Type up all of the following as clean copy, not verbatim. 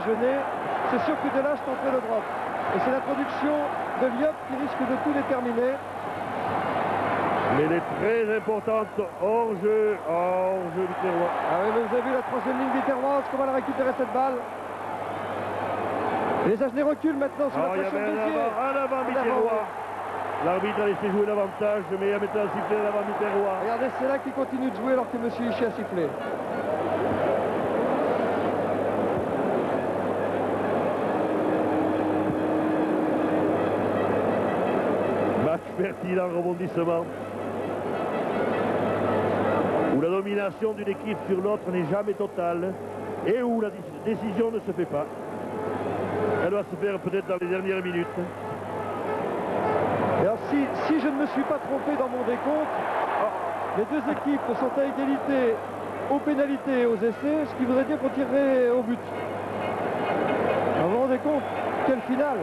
Genet, c'est sûr que Delage tenterait le drop. Et c'est l'introduction de Liop qui risque de tout déterminer. Mais elle est très importante, hors-jeu Viterrois. Ah oui, mais vous avez vu la troisième ligne Viterrois, comment elle a récupéré cette balle. Et les Agenais reculent maintenant sous la pression de Béziers. Un avant Viterrois. L'arbitre a laissé jouer l'avantage, mais il a maintenant sifflé l'avant Viterrois. Regardez, c'est là qu'il continue de jouer alors que M. Hichet a sifflé. Match pertinent, rebondissement. Où la domination d'une équipe sur l'autre n'est jamais totale et où la décision ne se fait pas. Elle doit se faire peut-être dans les dernières minutes. Et alors si je ne me suis pas trompé dans mon décompte, les deux équipes sont à égalité aux pénalités et aux essais, ce qui voudrait dire qu'on tirerait au but. Alors, vous vous rendez compte, quelle finale!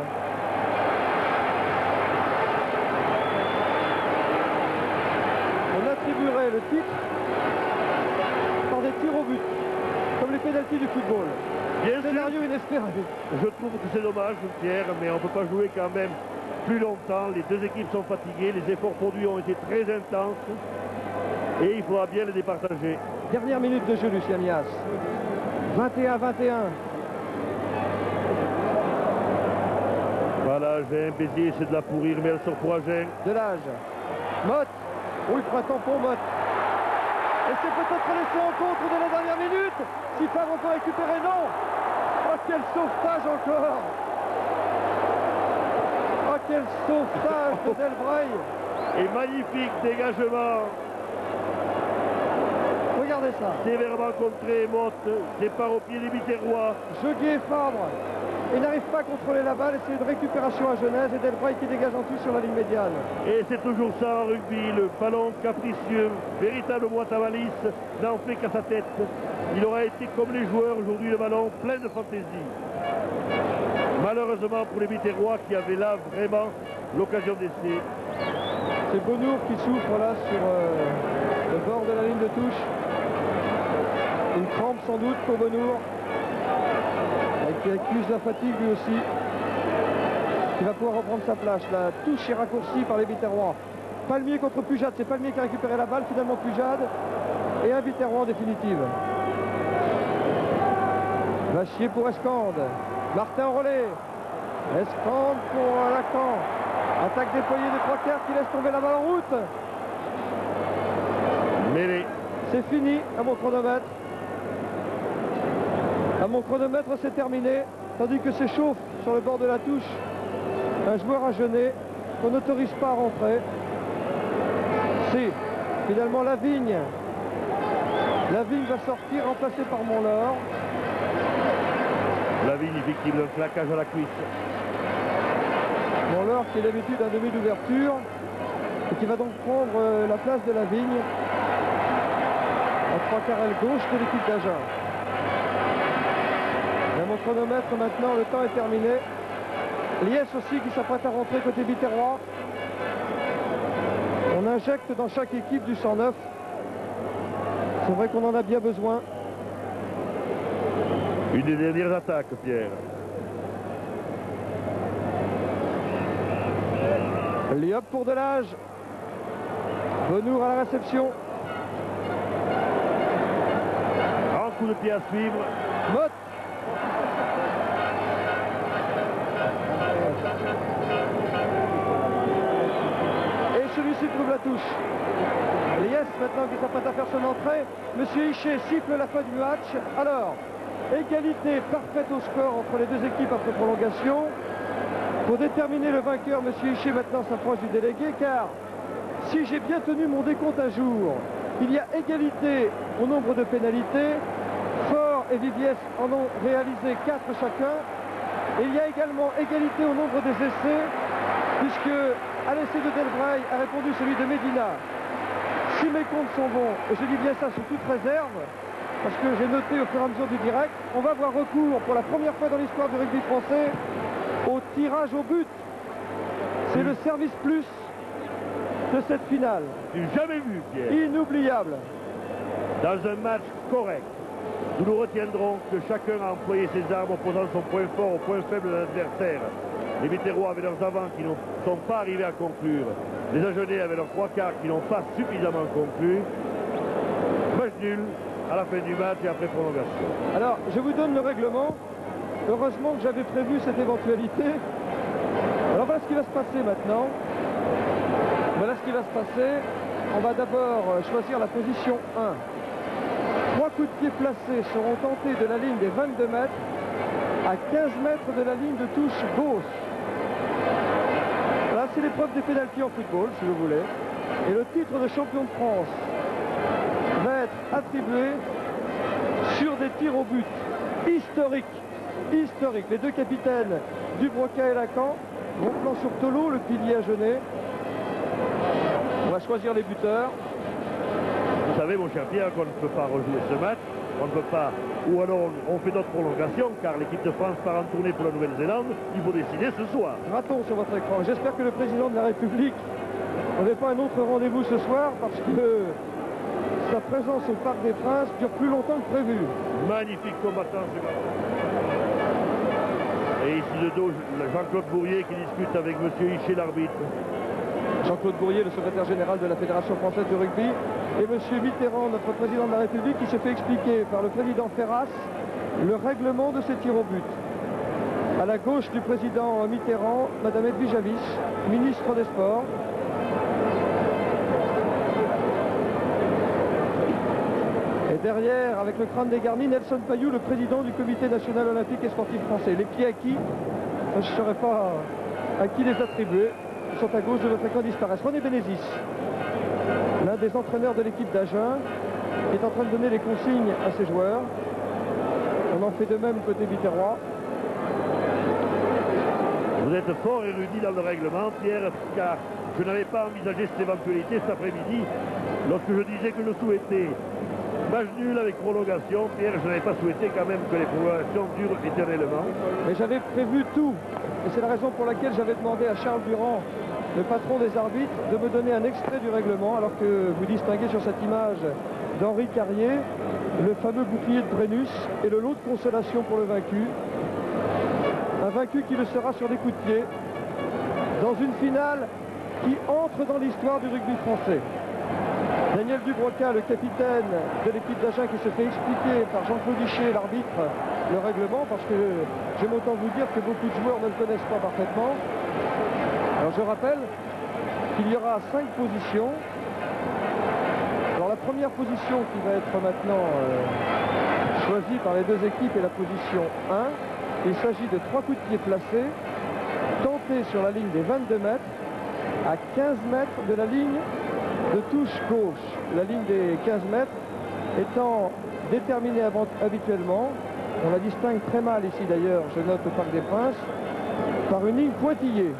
On attribuerait le titre par des tirs au but, comme les pénaltys du football. Bien Scénario sûr. inespéré. Je trouve que c'est dommage, Pierre, mais on ne peut pas jouer quand même plus longtemps. Les deux équipes sont fatiguées, les efforts produits ont été très intenses et il faudra bien les départager. Dernière minute de jeu, Lucien Mias. 21-21. Voilà, j'ai un Béziers, c'est de la pourrir, mais elle sort pour Agen. Delage. Motte. Oh, il prend un tampon, Motte. Et c'est peut-être laissé en contre de la dernière minute. Si Favre on peut récupérer, non. Oh, quel sauvetage encore. Oh, quel sauvetage de Delbray. Et magnifique dégagement. Regardez ça. Sévèrement contré, Motte, départ au pied des Viterrois. Jeguier et Fabre. Il n'arrive pas à contrôler la balle et c'est une récupération à Genèse et Delbray qui dégage en tout sur la ligne médiane. Et c'est toujours ça en rugby, le ballon capricieux, véritable boîte à malice, n'en fait qu'à sa tête. Il aura été comme les joueurs aujourd'hui, le ballon plein de fantaisie. Malheureusement pour les Viterrois qui avaient là vraiment l'occasion d'essayer. C'est Bonour qui souffre là sur le bord de la ligne de touche. Une crampe sans doute pour Bonour. Et qui accuse la fatigue lui aussi. Qui va pouvoir reprendre sa place. La touche est raccourcie par les Viterrois. Palmier contre Pujade. C'est Palmier qui a récupéré la balle. Finalement Pujade. Et un Viterrois en définitive. Vachier pour Escande. Martin en relais. Escande pour Lacan. Attaque déployée des trois quarts qui laisse tomber la balle en route. Mêlée. C'est fini à mon chronomètre. À mon chronomètre, c'est terminé. Tandis que s'échauffe sur le bord de la touche un joueur à Genet qu'on n'autorise pas à rentrer. C'est finalement Lavigne. Lavigne va sortir, remplacé par Montlore. Lavigne est victime d'un claquage à la cuisse. Montlore qui est d'habitude un demi d'ouverture et qui va donc prendre la place de Lavigne en trois quarts aile gauche de l'équipe d'Agen. À mon chronomètre maintenant, le temps est terminé. Liès aussi qui s'apprête à rentrer côté Viterrois. On injecte dans chaque équipe du 109. C'est vrai qu'on en a bien besoin. Une des dernières attaques, Pierre. Liop pour Delage. Bonour à la réception. Un coup de pied à suivre. Motte. Et celui-ci trouve la touche. Liès maintenant qui s'apprête à faire son entrée. Monsieur Hichet siffle la fin du match. Alors, égalité parfaite au score entre les deux équipes après prolongation. Pour déterminer le vainqueur, monsieur Hichet maintenant s'approche du délégué, car si j'ai bien tenu mon décompte à jour, il y a égalité au nombre de pénalités. Faure et Viviès en ont réalisé 4 chacun. Et il y a également égalité au nombre des essais, puisque à l'essai de Delbray a répondu celui de Medina. Si mes comptes sont bons, et je dis bien ça sous toute réserve, parce que j'ai noté au fur et à mesure du direct, on va avoir recours pour la première fois dans l'histoire du rugby français au tirage au but. C'est le service plus de cette finale. J'ai jamais vu, Pierre. Inoubliable. Dans un match correct, Nous nous retiendrons que chacun a employé ses armes opposant son point fort au point faible de l'adversaire. Les Vétérois avaient leurs avants qui ne sont pas arrivés à conclure. Les Agenais avaient leurs trois quarts qui n'ont pas suffisamment conclu. Match nul à la fin du match et après prolongation. Alors, je vous donne le règlement. Heureusement que j'avais prévu cette éventualité. Alors voilà ce qui va se passer maintenant. Voilà ce qui va se passer. On va d'abord choisir la position 1. 3 coups de pied placés seront tentés de la ligne des 22 mètres à 15 mètres de la ligne de touche gauche. Là, c'est l'épreuve des pénaltys en football, si vous voulez. Et le titre de champion de France va être attribué sur des tirs au but historiques. Historiques. Les deux capitaines, Dubroca et Lacan, vont plan sur Tolo, le pilier agenais. On va choisir les buteurs. Vous savez, mon cher Pierre, qu'on ne peut pas rejouer ce match. On ne peut pas, ou alors on fait d'autres prolongations, car l'équipe de France part en tournée pour la Nouvelle-Zélande. Il faut décider ce soir. Ratons sur votre écran. J'espère que le président de la République n'avait pas un autre rendez-vous ce soir, parce que sa présence au Parc des Princes dure plus longtemps que prévu. Magnifique combattant, ce gars. Et ici de dos, Jean-Claude Bourrier qui discute avec M. Hichet, l'arbitre. Jean-Claude Bourrier, le secrétaire général de la Fédération française de rugby, et M. Mitterrand, notre président de la République, qui se fait expliquer par le président Ferras le règlement de ces tirs au but. À la gauche du président Mitterrand, Mme Edwige Avis, ministre des Sports. Et derrière, avec le crâne dégarni, Nelson Payou, le président du Comité national olympique et sportif français. Les pieds à qui? Je ne saurais pas à qui les attribuer. Ils sont à gauche de votre écran, disparaissent. René Bénézis, l'un des entraîneurs de l'équipe d'Agen, qui est en train de donner les consignes à ses joueurs. On en fait de même côté Viterrois. Vous êtes fort érudit dans le règlement, Pierre, car je n'avais pas envisagé cette éventualité cet après-midi. Lorsque je disais que je souhaitais match nul avec prolongation, Pierre, je n'avais pas souhaité quand même que les prolongations durent éternellement. Mais j'avais prévu tout. Et c'est la raison pour laquelle j'avais demandé à Charles Durand, le patron des arbitres, de me donner un extrait du règlement, alors que vous distinguez sur cette image d'Henri Carrier le fameux bouclier de Brennus et le lot de consolation pour le vaincu. Un vaincu qui le sera sur des coups de pied dans une finale qui entre dans l'histoire du rugby français. Daniel Dubroca, le capitaine de l'équipe d'Agen, qui se fait expliquer par Jean-Claude Hichet, l'arbitre, le règlement, parce que j'aime autant vous dire que beaucoup de joueurs ne le connaissent pas parfaitement. Alors je rappelle qu'il y aura 5 positions. Alors la première position qui va être maintenant choisie par les deux équipes est la position 1. Il s'agit de 3 coups de pied placés, tentés sur la ligne des 22 mètres, à 15 mètres de la ligne de touche gauche. La ligne des 15 mètres étant déterminée habituellement, on la distingue très mal ici d'ailleurs, je note au Parc des Princes, par une ligne pointillée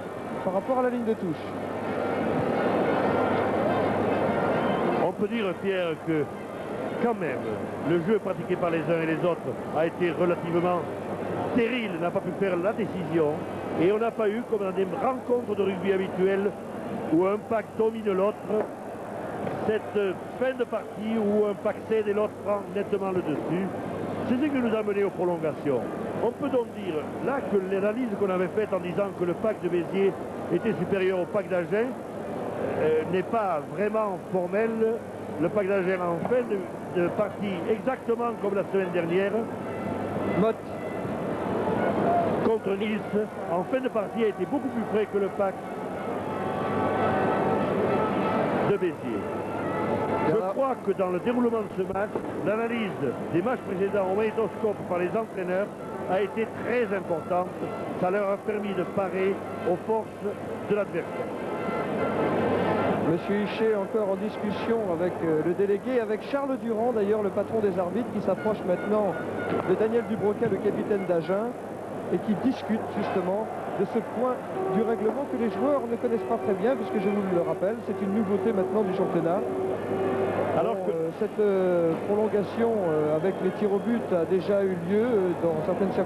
par rapport à la ligne de touche. On peut dire, Pierre, que quand même, le jeu pratiqué par les uns et les autres a été relativement stérile, n'a pas pu faire la décision, et on n'a pas eu, comme dans des rencontres de rugby habituelles, où un pack domine l'autre, cette fin de partie où un pack cède et l'autre prend nettement le dessus. C'est ce qui nous a mené aux prolongations. On peut donc dire là que l'analyse qu'on avait faite en disant que le pack de Béziers était supérieur au pack d'Agen n'est pas vraiment formelle. Le pack d'Agen en fin de partie, exactement comme la semaine dernière, Mott contre Nice, en fin de partie a été beaucoup plus près que le pack de Béziers. Je crois que dans le déroulement de ce match, l'analyse des matchs précédents au magnétoscope par les entraîneurs a été très importante. Ça leur a permis de parer aux forces de l'adversaire. Monsieur Hichet encore en discussion avec le délégué, avec Charles Durand d'ailleurs, le patron des arbitres, qui s'approche maintenant de Daniel Dubroca, le capitaine d'Agen, et qui discute justement de ce point du règlement que les joueurs ne connaissent pas très bien, puisque je vous le rappelle, c'est une nouveauté maintenant du championnat. Alors que cette prolongation avec les tirs au but a déjà eu lieu dans certaines circonstances.